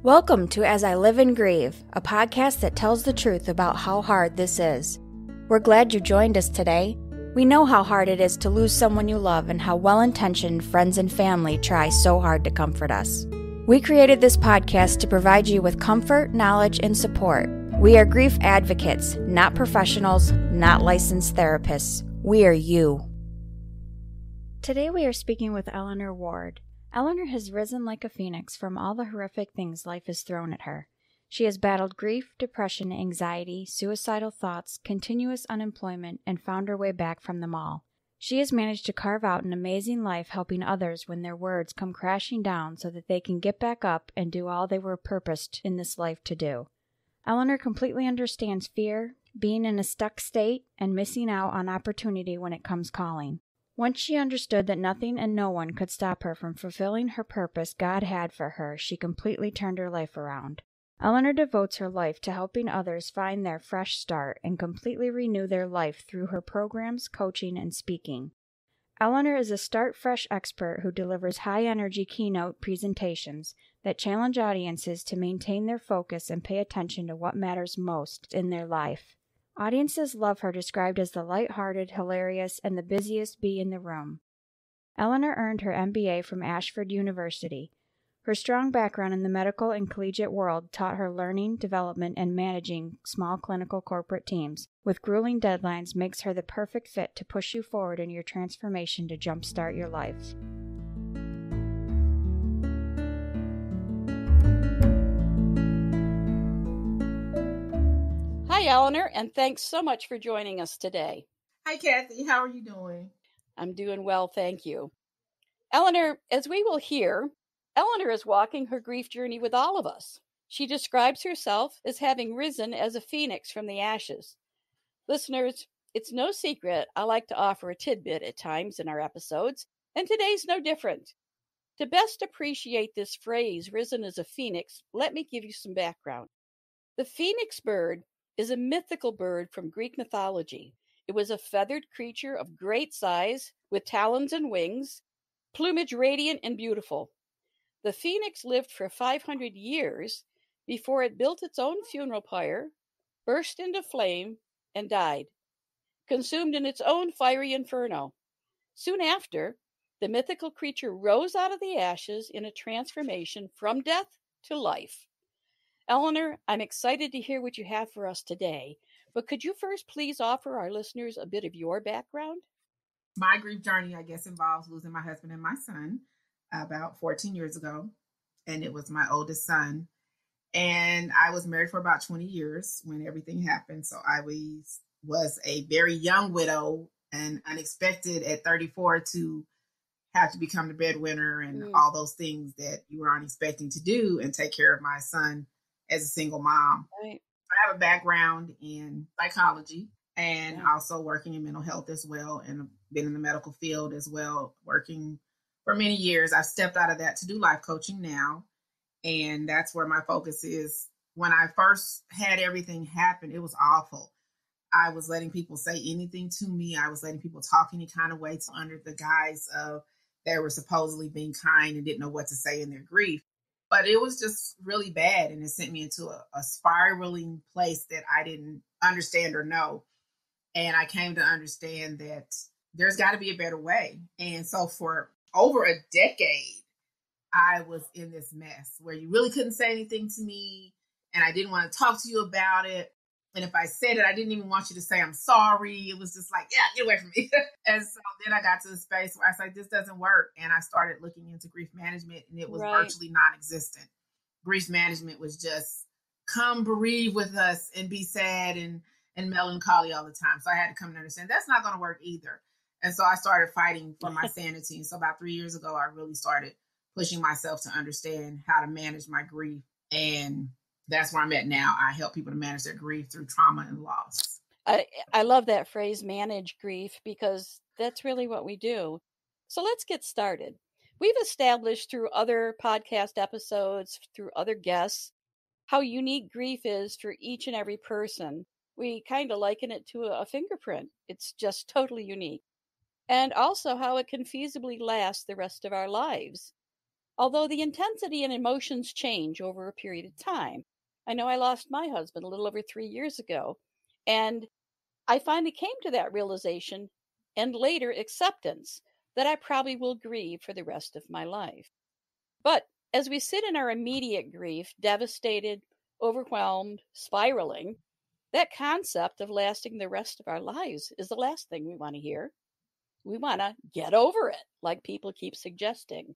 Welcome to As I Live and Grieve, a podcast that tells the truth about how hard this is. We're glad you joined us today. We know how hard it is to lose someone you love and how well-intentioned friends and family try so hard to comfort us. We created this podcast to provide you with comfort, knowledge, and support. We are grief advocates, not professionals, not licensed therapists. We are you. Today we are speaking with Eleanor Ward. Eleanor has risen like a phoenix from all the horrific things life has thrown at her. She has battled grief, depression, anxiety, suicidal thoughts, continuous unemployment, and found her way back from them all. She has managed to carve out an amazing life helping others when their words come crashing down so that they can get back up and do all they were purposed in this life to do. Eleanor completely understands fear, being in a stuck state, and missing out on opportunity when it comes calling. Once she understood that nothing and no one could stop her from fulfilling her purpose God had for her, she completely turned her life around. Eleanor devotes her life to helping others find their fresh start and completely renew their life through her programs, coaching, and speaking. Eleanor is a start fresh expert who delivers high-energy keynote presentations that challenge audiences to maintain their focus and pay attention to what matters most in their life. Audiences love her described as the light-hearted, hilarious, and the busiest bee in the room. Eleanor earned her MBA from Ashford University. Her strong background in the medical and collegiate world taught her learning, development, and managing small clinical corporate teams. With grueling deadlines makes her the perfect fit to push you forward in your transformation to jumpstart your life. Hi, Eleanor, and thanks so much for joining us today. Hi, Kathy. How are you doing? I'm doing well, thank you. Eleanor, as we will hear, Eleanor is walking her grief journey with all of us. She describes herself as having risen as a phoenix from the ashes. Listeners, it's no secret I like to offer a tidbit at times in our episodes, and today's no different. To best appreciate this phrase, risen as a phoenix, let me give you some background. The phoenix bird is a mythical bird from Greek mythology. It was a feathered creature of great size with talons and wings, plumage radiant and beautiful. The phoenix lived for 500 years before it built its own funeral pyre, burst into flame, and died, consumed in its own fiery inferno. Soon after, the mythical creature rose out of the ashes in a transformation from death to life. Eleanor, I'm excited to hear what you have for us today, but could you first please offer our listeners a bit of your background? My grief journey, I guess, involves losing my husband and my son about 14 years ago, and it was my oldest son. And I was married for about 20 years when everything happened, so I was a very young widow and unexpected at 34 to have to become the breadwinner and all those things that you were unexpecting to do and take care of my son as a single mom. Right. I have a background in psychology and also working in mental health as well, and been in the medical field as well, working for many years. I've stepped out of that to do life coaching now, and that's where my focus is. When I first had everything happen, it was awful. I was letting people say anything to me. I was letting people talk any kind of way under the guise of they were supposedly being kind and didn't know what to say in their grief. But it was just really bad, and it sent me into a spiraling place that I didn't understand or know. And I came to understand that there's got to be a better way. And so for over a decade, I was in this mess where you really couldn't say anything to me, and I didn't want to talk to you about it. And if I said it, I didn't even want you to say I'm sorry. It was just like, yeah, get away from me. And so then I got to the space where I was like, this doesn't work. And I started looking into grief management, and it was virtually non-existent. Grief management was just come bereave with us and be sad and melancholy all the time. So I had to come to understand that's not going to work either. And so I started fighting for my sanity. And so about 3 years ago, I really started pushing myself to understand how to manage my grief. And that's where I'm at now. I help people to manage their grief through trauma and loss. I love that phrase, manage grief, because that's really what we do. So let's get started. We've established through other podcast episodes, through other guests, how unique grief is for each and every person. We kind of liken it to a fingerprint. It's just totally unique. And also how it can feasibly last the rest of our lives. although the intensity and emotions change over a period of time. I know I lost my husband a little over 3 years ago, and I finally came to that realization and later acceptance that I probably will grieve for the rest of my life. But as we sit in our immediate grief, devastated, overwhelmed, spiraling, that concept of lasting the rest of our lives is the last thing we want to hear. We want to get over it, like people keep suggesting.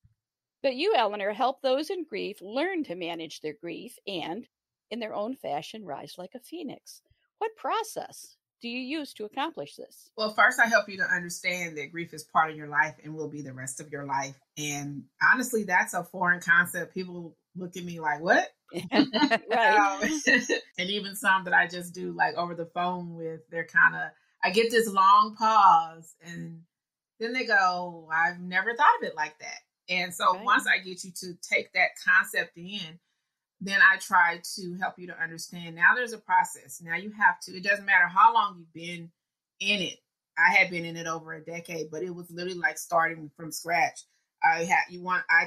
But you, Eleanor, help those in grief learn to manage their grief and, in their own fashion, rise like a phoenix. What process do you use to accomplish this? Well, first, I help you to understand that grief is part of your life and will be the rest of your life. And honestly, that's a foreign concept. People look at me like, what? Right. And even some that I just do like over the phone with, they're kind of, I get this long pause and then they go, I've never thought of it like that. And so Right. once I get you to take that concept in, then I try to help you to understand now there's a process. Now you have to, it doesn't matter how long you've been in it. I had been in it over a decade, but it was literally like starting from scratch. I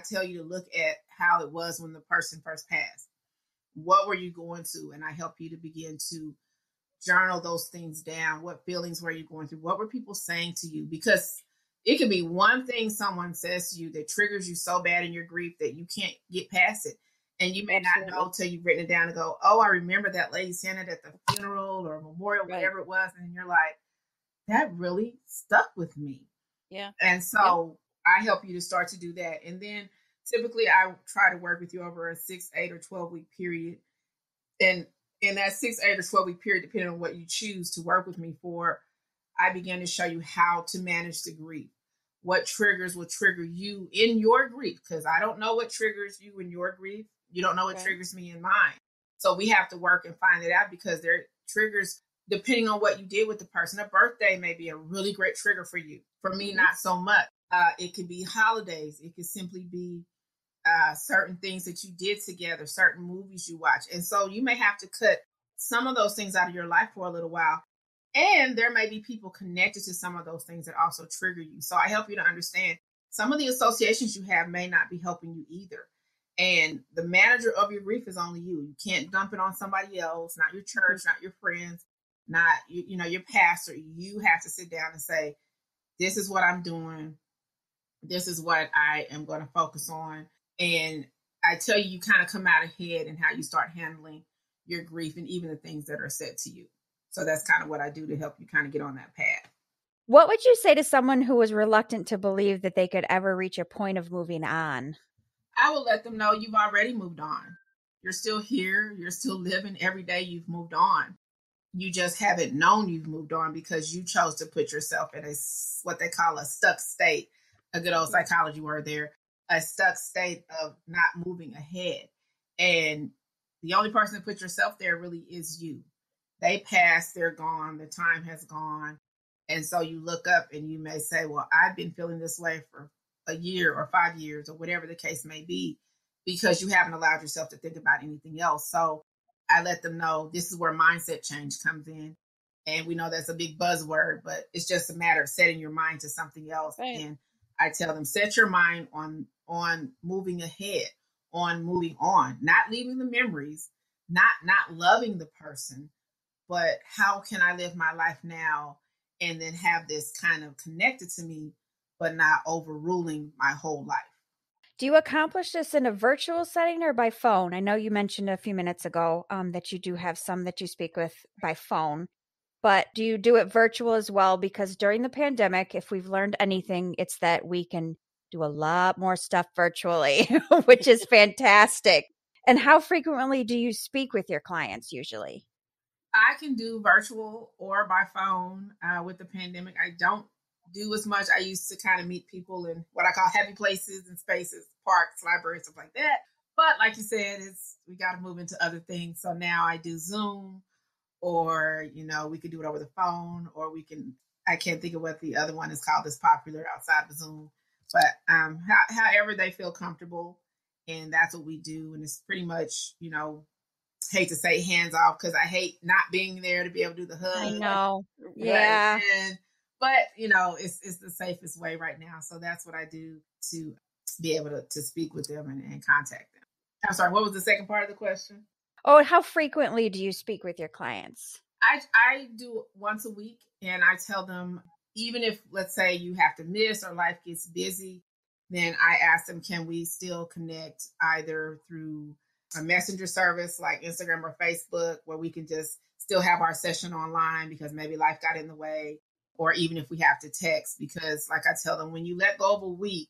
tell you to look at how it was when the person first passed. What were you going to? And I help you to begin to journal those things down. What feelings were you going through? What were people saying to you? Because it could be one thing someone says to you that triggers you so bad in your grief that you can't get past it. And you may Absolutely. not know till you've written it down and go, oh, I remember that lady saying it at the funeral or memorial, Right. whatever it was. And you're like, that really stuck with me. Yeah. And so I help you to start to do that. And then typically I try to work with you over a 6, 8, or 12-week period. And in that 6, 8, or 12-week period, depending on what you choose to work with me for, I begin to show you how to manage the grief. What triggers will trigger you in your grief? Because I don't know what triggers you in your grief. You don't know what triggers me in mine. So we have to work and find it out because there are triggers depending on what you did with the person. A birthday may be a really great trigger for you. For me, not so much. It could be holidays. It could simply be certain things that you did together, certain movies you watch. And so you may have to cut some of those things out of your life for a little while. And there may be people connected to some of those things that also trigger you. So I help you to understand some of the associations you have may not be helping you either. And the manager of your grief is only you. You can't dump it on somebody else, not your church, not your friends, not your pastor. You have to sit down and say, this is what I'm doing. This is what I am going to focus on. And I tell you, you kind of come out ahead in how you start handling your grief and even the things that are said to you. So that's kind of what I do to help you kind of get on that path. What would you say to someone who was reluctant to believe that they could ever reach a point of moving on? I will let them know you've already moved on. You're still here. You're still living every day. You've moved on. You just haven't known you've moved on because you chose to put yourself in what they call a stuck state, a good old psychology word there, a stuck state of not moving ahead. And the only person that put yourself there really is you. They passed, they're gone, the time has gone. And so you look up and you may say, well, I've been feeling this way for a year or 5 years or whatever the case may be, because you haven't allowed yourself to think about anything else. So I let them know this is where mindset change comes in. And we know that's a big buzzword, but it's just a matter of setting your mind to something else. Right. And I tell them, set your mind on moving ahead, on moving on, not leaving the memories, not loving the person, but how can I live my life now and then have this kind of connected to me, but not overruling my whole life. Do you accomplish this in a virtual setting or by phone? I know you mentioned a few minutes ago that you do have some that you speak with by phone, but do you do it virtual as well? Because during the pandemic, if we've learned anything, it's that we can do a lot more stuff virtually, which is fantastic. And how frequently do you speak with your clients usually? I can do virtual or by phone. With the pandemic, I don't do as much. I used to kind of meet people in what I call happy places and spaces, parks, libraries, stuff like that. But like you said, we got to move into other things. So now I do Zoom, or we could do it over the phone, or I can't think of what the other one is called that's popular outside of Zoom. But however they feel comfortable, and that's what we do. And it's pretty much, hate to say hands off because I hate not being there to be able to do the hug. I know. Yeah. But it's the safest way right now. So that's what I do to be able to speak with them and contact them. I'm sorry, what was the second part of the question? Oh, how frequently do you speak with your clients? I do once a week, and I tell them, even if, let's say, you have to miss or life gets busy, then I ask them, can we still connect either through a messenger service like Instagram or Facebook, where we can just still have our session online because maybe life got in the way, or even if we have to text, because like I tell them, when you let go of a week,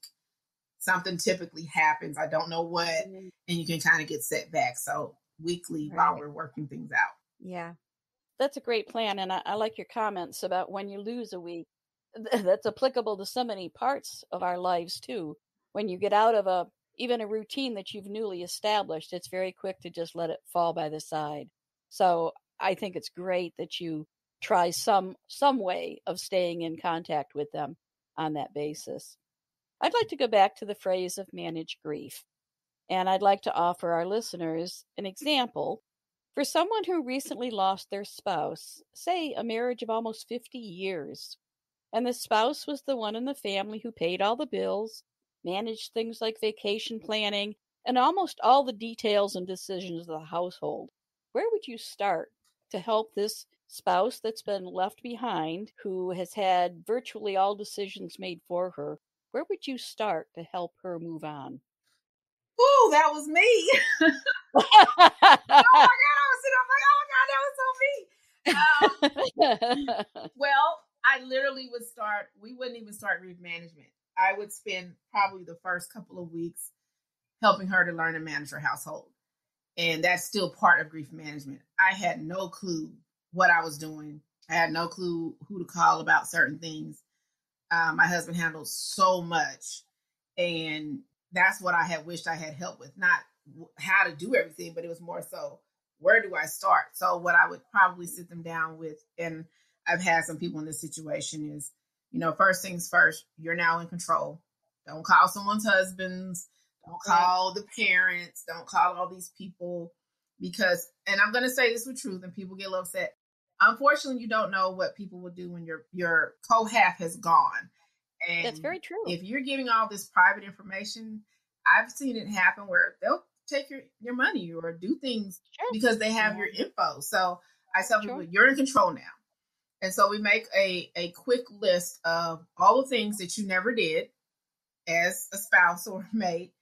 something typically happens. I don't know what, and you can kind of get set back. So weekly, while we're working things out. Yeah. That's a great plan. And I like your comments about when you lose a week. That's applicable to so many parts of our lives too. When you get out of even a routine that you've newly established, it's very quick to just let it fall by the side. So I think it's great that you try some way of staying in contact with them on that basis. I'd like to go back to the phrase of manage grief. And I'd like to offer our listeners an example. For someone who recently lost their spouse, say a marriage of almost 50 years, and the spouse was the one in the family who paid all the bills, managed things like vacation planning, and almost all the details and decisions of the household, where would you start to help this spouse that's been left behind, who has had virtually all decisions made for her? Where would you start to help her move on? Ooh, that was me. Oh my God, I was sitting up like, oh my God, that was so me. Well, I literally we wouldn't even start grief management. I would spend probably the first couple of weeks helping her to learn to manage her household. And that's still part of grief management. I had no clue what I was doing. I had no clue who to call about certain things. My husband handled so much. And that's what I had wished I had help with. Not how to do everything, but it was more so, where do I start? So what I would probably sit them down with, and I've had some people in this situation, is, first things first, you're now in control. Don't call someone's husbands. Don't call the parents. Don't call all these people, because, and I'm going to say this with truth, and people get a little upset. Unfortunately, you don't know what people will do when your co-half has gone. And that's very true. If you're giving all this private information, I've seen it happen where they'll take your money or do things because they have your info. So I tell people, you're in control now. And so we make a quick list of all the things that you never did as a spouse or mate.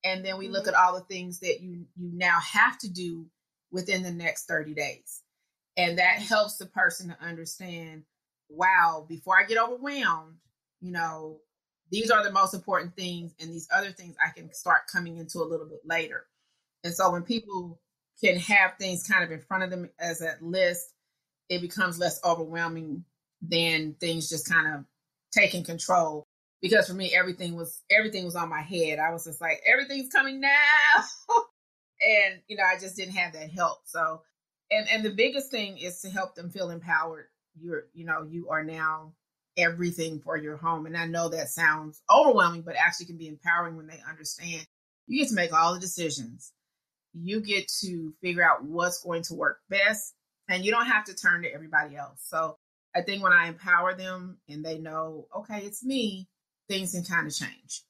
And then we look at all the things that you now have to do within the next 30 days. And that helps the person to understand, wow, before I get overwhelmed, these are the most important things, and these other things I can start coming into a little bit later. And so when people can have things kind of in front of them as a list, it becomes less overwhelming than things just kind of taking control. Because for me, everything was on my head. I was just like, everything's coming now. And, I just didn't have that help. So, and the biggest thing is to help them feel empowered. You are now everything for your home. And I know that sounds overwhelming, but actually can be empowering when they understand. You get to make all the decisions. You get to figure out what's going to work best, and you don't have to turn to everybody else. So I think when I empower them and they know, okay, it's me, things can kind of change.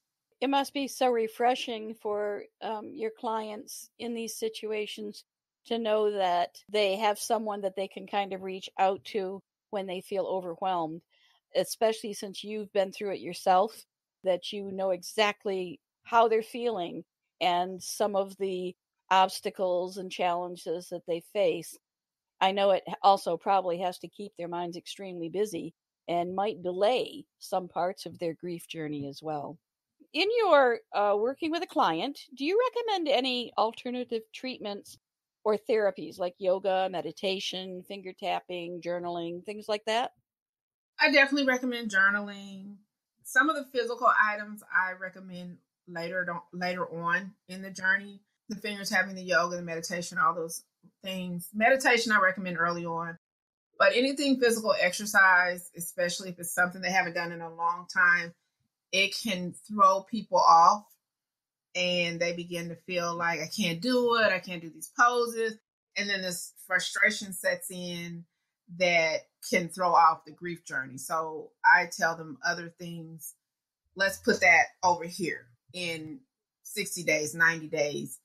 It must be so refreshing for your clients in these situations to know that they have someone that they can kind of reach out to when they feel overwhelmed, especially since you've been through it yourself, that you know exactly how they're feeling and some of the obstacles and challenges that they face. I know it also probably has to keep their minds extremely busy and might delay some parts of their grief journey as well. In your working with a client, do you recommend any alternative treatments or therapies like yoga, meditation, finger tapping, journaling, things like that? I definitely recommend journaling. Some of the physical items I recommend later on in the journey. The finger tapping, the yoga, the meditation, all those things. Meditation I recommend early on. But anything physical exercise, especially if it's something they haven't done in a long time, it can throw people off, and they begin to feel like, I can't do it. I can't do these poses. And then this frustration sets in that can throw off the grief journey. So I tell them other things. Let's put that over here. in 60 days, 90 days.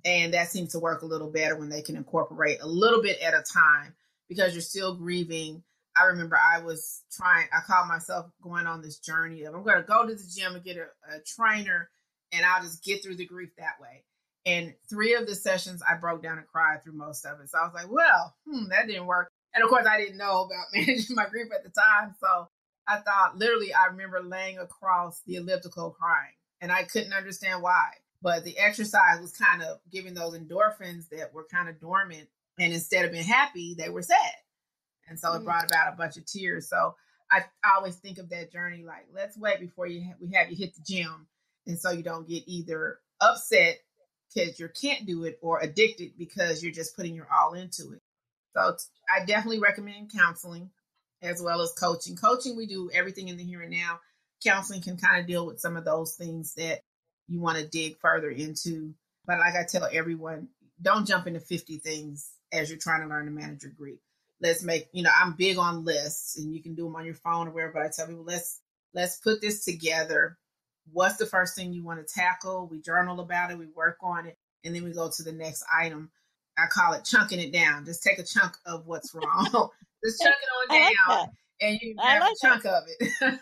And that seems to work a little better when they can incorporate a little bit at a time because you're still grieving. I remember I called myself going on this journey of I'm going to go to the gym and get a trainer and I'll just get through the grief that way. And 3 of the sessions, I broke down and cried through most of it. So I was like, well, that didn't work. And of course, I didn't know about managing my grief at the time. So I thought, literally, I remember laying across the elliptical crying. And I couldn't understand why. But the exercise was kind of giving those endorphins that were kind of dormant. And instead of being happy, they were sad. And so it brought about a bunch of tears. So I always think of that journey like, let's wait before we have you hit the gym. And so you don't get either upset because you can't do it or addicted because you're just putting your all into it. So I definitely recommend counseling as well as coaching. Coaching, we do everything in the here and now. Counseling can kind of deal with some of those things that you want to dig further into. But like I tell everyone, don't jump into 50 things as you're trying to learn to manage your grief. Let's make, I'm big on lists and you can do them on your phone or wherever, but I tell people, let's put this together. What's the first thing you want to tackle? We journal about it, we work on it, and then we go to the next item. I call it chunking it down. Just take a chunk of what's wrong. Just chunk it on down, like and you have a chunk of it.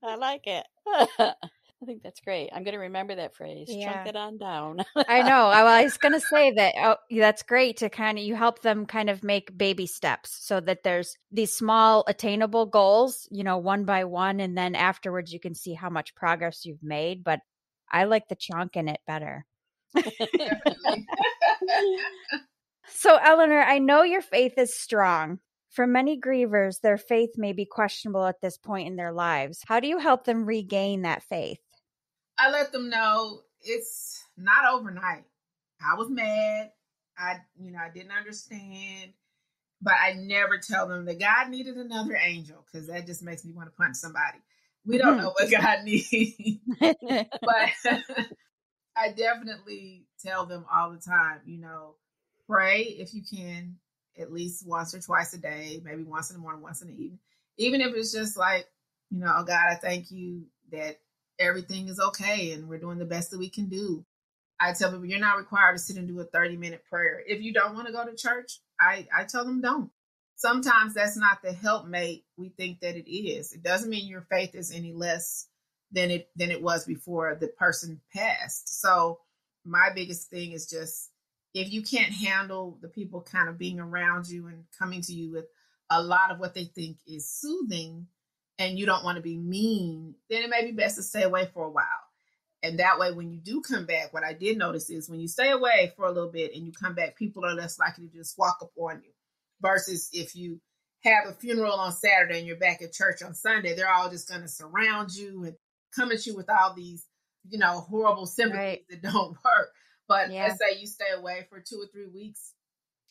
I like it. I think that's great. I'm going to remember that phrase. Yeah. Chunk it on down. I know. I was going to say that. Oh, that's great to you help them kind of make baby steps so that there's these small attainable goals, one by one. And then afterwards you can see how much progress you've made. But I like the chunking it better. Definitely. So Eleanor, I know your faith is strong. For many grievers, their faith may be questionable at this point in their lives. How do you help them regain that faith? I let them know it's not overnight. I was mad. I didn't understand, but I never tell them that God needed another angel because that just makes me want to punch somebody. We don't know what God needs, but I definitely tell them all the time, pray if you can at least once or twice a day, maybe once in the morning, once in the evening. Even if it's just like, oh God, I thank you that everything is okay and we're doing the best that we can do. I tell people you're not required to sit and do a 30-minute prayer. If you don't want to go to church, I tell them don't. Sometimes that's not the helpmate we think that it is. It doesn't mean your faith is any less than it was before the person passed. So my biggest thing is just if you can't handle the people kind of being around you and coming to you with a lot of what they think is soothing, and you don't want to be mean, then it may be best to stay away for a while. And that way, when you do come back, what I did notice is when you stay away for a little bit and you come back, people are less likely to just walk up on you. Versus if you have a funeral on Saturday and you're back at church on Sunday, they're all just going to surround you and come at you with all these, horrible sympathies that don't work. But let's say you stay away for 2 or 3 weeks.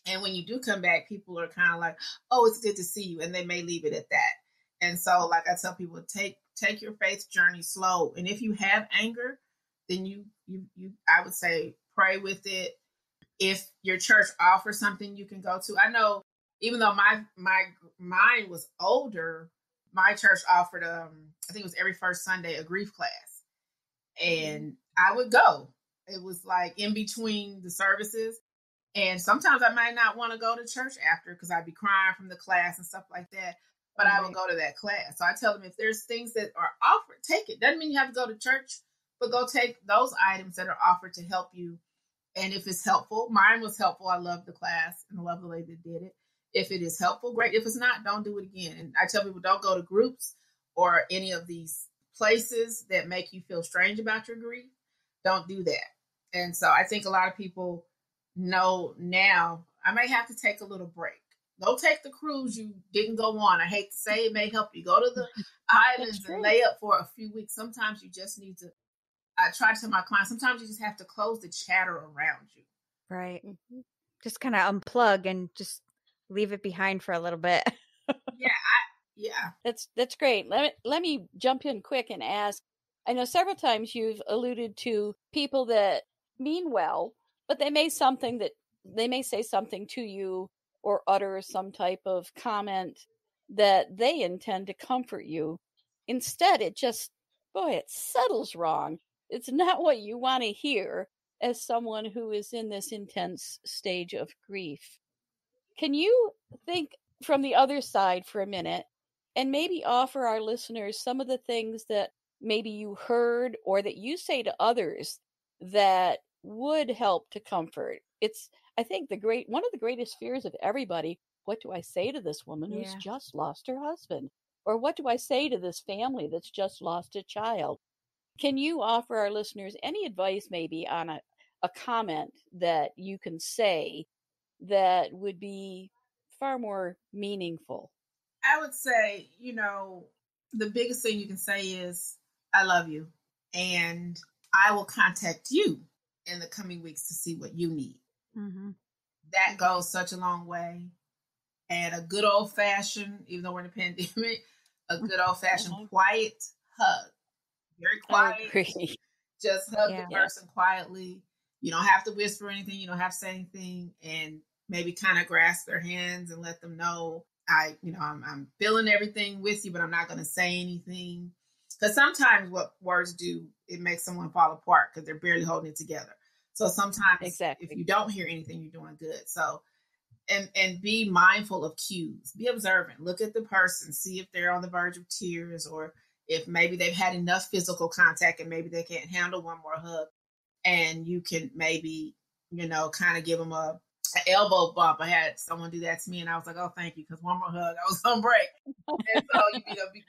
And when you do come back, people are kind of like, oh, it's good to see you. And they may leave it at that. And so, like I tell people, take your faith journey slow. And if you have anger, then you I would say pray with it. If your church offers something you can go to, I know even though mine was older, my church offered I think it was every first Sunday a grief class, and I would go. It was like in between the services. And sometimes I might not want to go to church after because I'd be crying from the class and stuff like that. But I would go to that class. So I tell them if there's things that are offered, take it. Doesn't mean you have to go to church, but go take those items that are offered to help you. And if it's helpful, mine was helpful. I love the class and I love the way that did it. If it is helpful, great. If it's not, don't do it again. And I tell people don't go to groups or any of these places that make you feel strange about your grief. Don't do that. And so I think a lot of people know now I may have to take a little break. Go take the cruise you didn't go on. I hate to say it may help you. Go to the islands and lay up for a few weeks. Sometimes you just need to, I try to tell my clients, sometimes you just have to close the chatter around you. Right. Mm-hmm. Just kind of unplug and just leave it behind for a little bit. Yeah. That's great. Let me jump in quick and ask, I know several times you've alluded to people that mean well, but they may say something to you or utter some type of comment that they intend to comfort you. Instead, it just boy, it settles wrong. It's not what you want to hear as someone who is in this intense stage of grief. Can you think from the other side for a minute and maybe offer our listeners some of the things that maybe you heard or that you say to others that would help to comfort? It's, I think, one of the greatest fears of everybody. What do I say to this woman who's just lost her husband? Or what do I say to this family that's just lost a child? Can you offer our listeners any advice maybe on a comment that you can say that would be far more meaningful? I would say, the biggest thing you can say is, I love you. And I will contact you in the coming weeks to see what you need. Mm-hmm. That goes such a long way. And a good old fashioned, even though we're in a pandemic, a good old fashioned quiet hug. Very quiet. Just hug the person quietly. You don't have to whisper anything. You don't have to say anything. And maybe kind of grasp their hands and let them know, I'm feeling everything with you, but I'm not going to say anything. Because sometimes what words do, it makes someone fall apart because they're barely holding it together. So sometimes if you don't hear anything, you're doing good. So, and be mindful of cues. Be observant. Look at the person. See if they're on the verge of tears, or if maybe they've had enough physical contact and maybe they can't handle one more hug. And you can maybe, kind of give them an elbow bump. I had someone do that to me and I was like, oh, thank you. Because one more hug, I was on break. And so,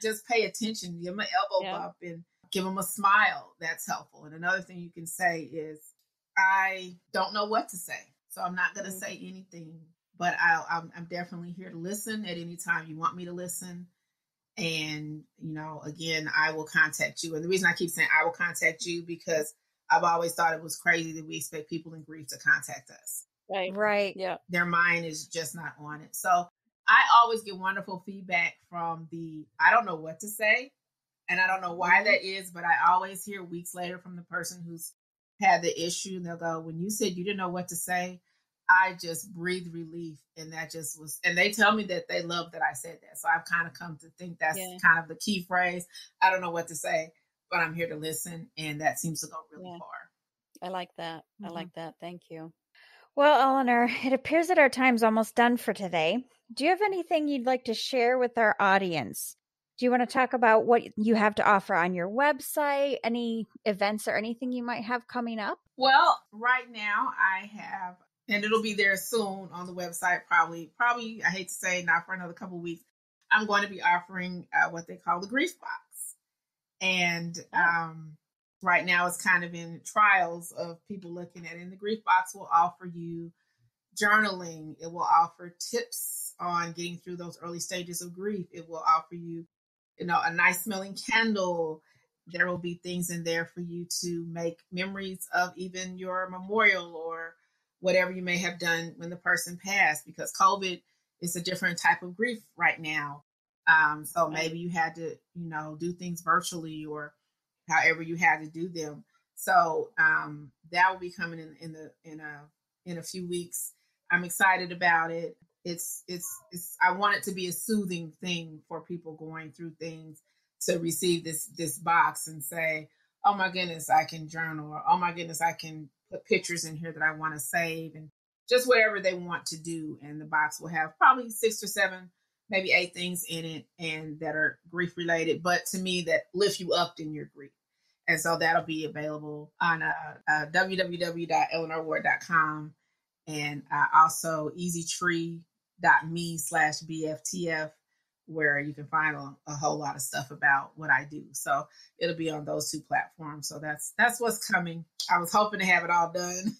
just pay attention, give them an elbow bump and give them a smile. That's helpful. And another thing you can say is, I don't know what to say, so I'm not going to say anything, but I'm definitely here to listen at any time you want me to listen. And, again, I will contact you. And the reason I keep saying I will contact you, because I've always thought it was crazy that we expect people in grief to contact us. Right. Yeah. Their mind is just not on it. So I always get wonderful feedback from I don't know what to say. And I don't know why that is, but I always hear weeks later from the person who's had the issue. And they'll go, when you said you didn't know what to say, I just breathed relief. And that just was, and they tell me that they love that I said that. So I've kind of come to think that's kind of the key phrase. I don't know what to say, but I'm here to listen. And that seems to go really far. I like that. I like that. Thank you. Well, Eleanor, it appears that our time's almost done for today. Do you have anything you'd like to share with our audience? Do you want to talk about what you have to offer on your website, any events or anything you might have coming up? Well, right now I have, and it'll be there soon on the website, probably, I hate to say, not for another couple of weeks, I'm going to be offering what they call the Grief Box. And right now it's kind of in trials of people looking at it. And the Grief Box will offer you journaling. It will offer tips on getting through those early stages of grief. It will offer you, a nice smelling candle. There will be things in there for you to make memories of even your memorial or whatever you may have done when the person passed, because COVID is a different type of grief right now. So maybe you had to, do things virtually or however you had to do them. So that will be coming in a few weeks. I'm excited about it. It's I want it to be a soothing thing for people going through things, to receive this box and say, oh my goodness, I can journal, or oh my goodness, I can put pictures in here that I want to save, and just whatever they want to do. And the box will have probably 6 or 7, maybe 8 things in it, and that are grief related, but to me that lift you up in your grief. And so that'll be available on www.eleanorward.com, and also easytree.me/BFTF, where you can find a whole lot of stuff about what I do. So it'll be on those 2 platforms. So that's what's coming. I was hoping to have it all done,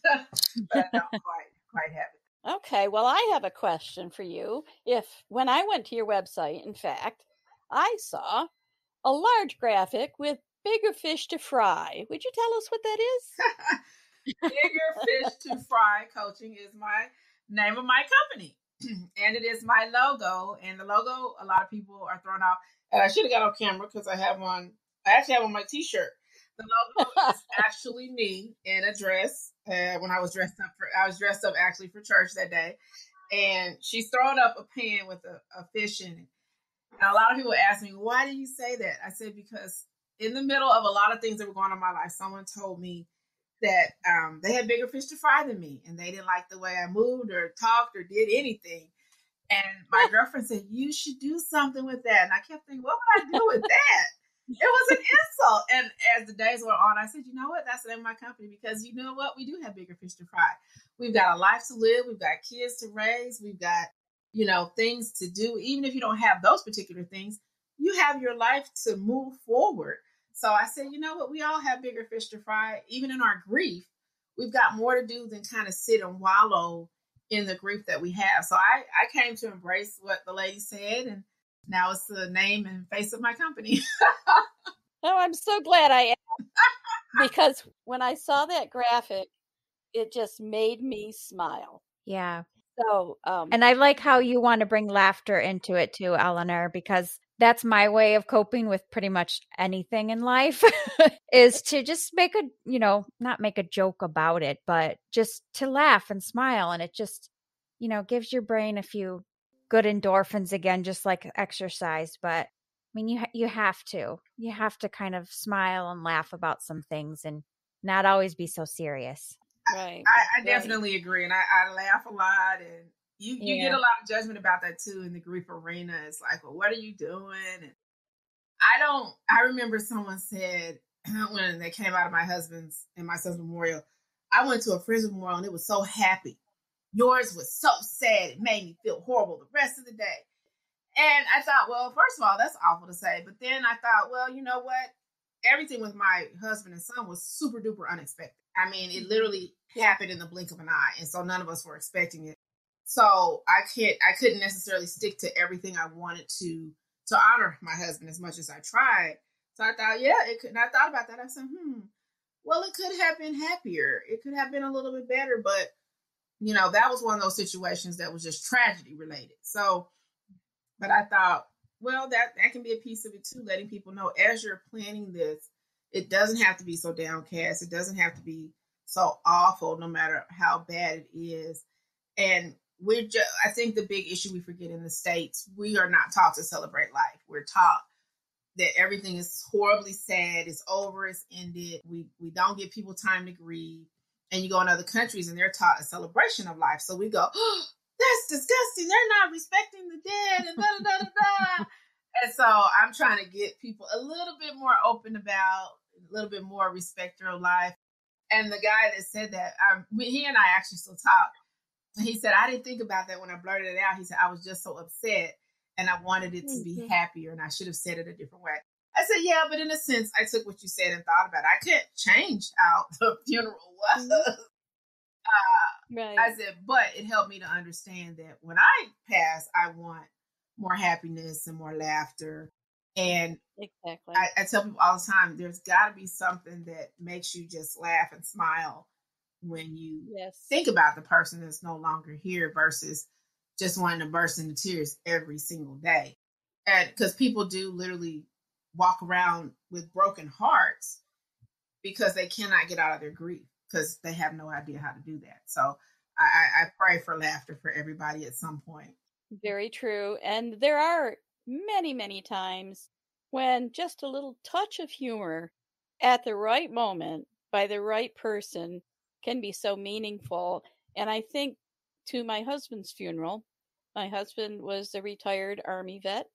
but I don't quite have it. Okay, well, I have a question for you. When I went to your website, in fact, I saw a large graphic with bigger fish to fry. Would you tell us what that is? Bigger Fish to Fry Coaching is my name of my company. And it is my logo. And the logo, a lot of people are thrown off. And I should have got on camera because I actually have on my t-shirt. The logo is actually me in a dress. When I was dressed up actually for church that day. And she's throwing up a pan with a fish in it. And a lot of people ask me, why do you say that? I said, because in the middle of a lot of things that were going on in my life, someone told me that they had bigger fish to fry than me, and they didn't like the way I moved or talked or did anything. And my girlfriend said, you should do something with that. And I kept thinking, what would I do with that? It was an insult. And as the days went on, I said, you know what? That's the name of my company, because you know what? We do have bigger fish to fry. We've got a life to live. We've got kids to raise. We've got, things to do. Even if you don't have those particular things, you have your life to move forward. So I said, you know what? We all have bigger fish to fry. Even in our grief, we've got more to do than kind of sit and wallow in the grief that we have. So I came to embrace what the lady said, and now it's the name and face of my company. Oh, I'm so glad I asked, because when I saw that graphic, it just made me smile. Yeah. So, and I like how you want to bring laughter into it too, Eleanor, because that's my way of coping with pretty much anything in life is to just make not make a joke about it, but just to laugh and smile. And it just, gives your brain a few good endorphins again, just like exercise. But I mean, you have to kind of smile and laugh about some things and not always be so serious. Right. I definitely agree. And I laugh a lot, and you get a lot of judgment about that too in the grief arena. It's like, well, what are you doing? And I remember someone said when they came out of my son's memorial, I went to a friend's memorial and it was so happy. Yours was so sad. It made me feel horrible the rest of the day. And I thought, well, first of all, that's awful to say. But then I thought, well, you know what? Everything with my husband and son was super duper unexpected. I mean, it literally happened in the blink of an eye. And so none of us were expecting it. So I couldn't necessarily stick to everything I wanted to honor my husband as much as I tried. So I thought, it could. And I thought about that. I said, well, it could have been happier. It could have been a little bit better. But, that was one of those situations that was just tragedy related. So, but I thought, well, that can be a piece of it too, letting people know as you're planning this, it doesn't have to be so downcast. It doesn't have to be so awful, no matter how bad it is. And I think the big issue we forget in the States, we are not taught to celebrate life. We're taught that everything is horribly sad. It's over. It's ended. We don't give people time to grieve. And you go in other countries and they're taught a celebration of life. So we go, oh, that's disgusting. They're not respecting the dead and da-da-da-da-da. And so I'm trying to get people a little bit more open about, a little bit more respect of life. And the guy that said that, he and I actually still talk. He said, I didn't think about that when I blurted it out. He said, I was just so upset and I wanted it to be happier and I should have said it a different way. I said, yeah, but in a sense, I took what you said and thought about it. I couldn't change how the funeral was. Right. I said, but it helped me to understand that when I pass, I want more happiness and more laughter. And exactly. I tell people all the time, there's got to be something that makes you just laugh and smile when you think about the person that's no longer here versus just wanting to burst into tears every single day. And because people do literally walk around with broken hearts because they cannot get out of their grief because they have no idea how to do that. So I pray for laughter for everybody at some point. Very true. And there are many, many times when just a little touch of humor at the right moment by the right person can be so meaningful. And I think to my husband's funeral, my husband was a retired Army vet,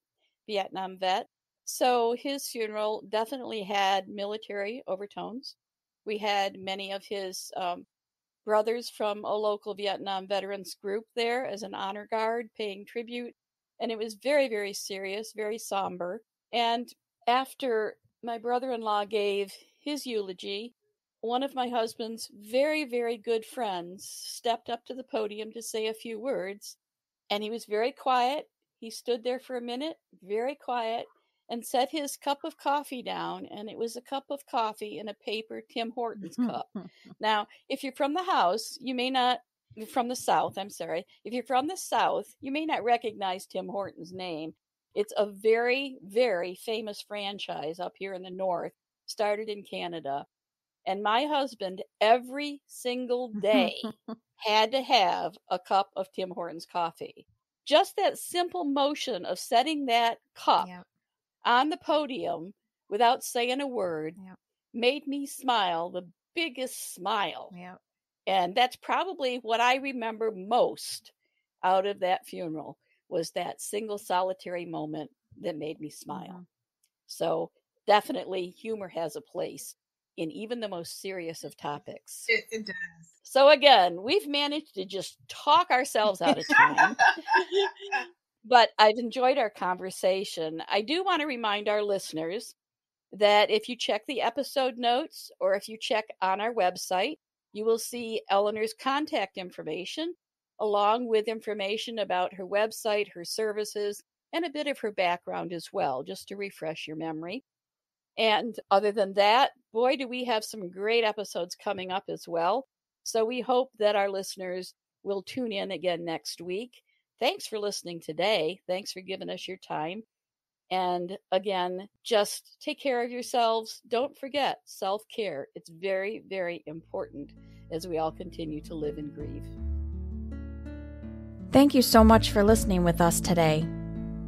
Vietnam vet. So his funeral definitely had military overtones. We had many of his brothers from a local Vietnam veterans group there as an honor guard paying tribute. And it was very, very serious, very somber. And after my brother-in-law gave his eulogy, one of my husband's very, very good friends stepped up to the podium to say a few words. And he was very quiet. He stood there for a minute, very quiet, and set his cup of coffee down. And it was a cup of coffee in a paper Tim Hortons cup. Now, if you're from the house, you may not, from the South, I'm sorry. If you're from the South, you may not recognize Tim Hortons' name. It's a very, very famous franchise up here in the North, started in Canada. And my husband, every single day, had to have a cup of Tim Hortons coffee. Just that simple motion of setting that cup on the podium without saying a word, Yep. made me smile the biggest smile. Yep. And that's probably what I remember most out of that funeral, was that single solitary moment that made me smile. Mm-hmm. So definitely humor has a place in even the most serious of topics. It does. So again, we've managed to just talk ourselves out of time. But I've enjoyed our conversation. I do want to remind our listeners that if you check the episode notes or if you check on our website, you will see Eleanor's contact information, along with information about her website, her services, and a bit of her background as well, just to refresh your memory. And other than that, boy, do we have some great episodes coming up as well. So we hope that our listeners will tune in again next week. Thanks for listening today. Thanks for giving us your time. And again, just take care of yourselves. Don't forget self-care. It's very, very important as we all continue to live and grieve. Thank you so much for listening with us today.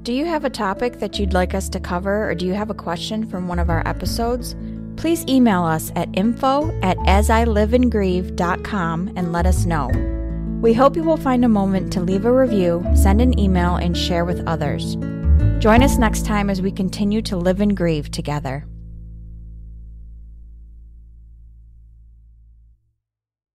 Do you have a topic that you'd like us to cover, or do you have a question from one of our episodes? Please email us at info@asiliveandgrieve.com and let us know. We hope you will find a moment to leave a review, send an email, and share with others. Join us next time as we continue to live and grieve together.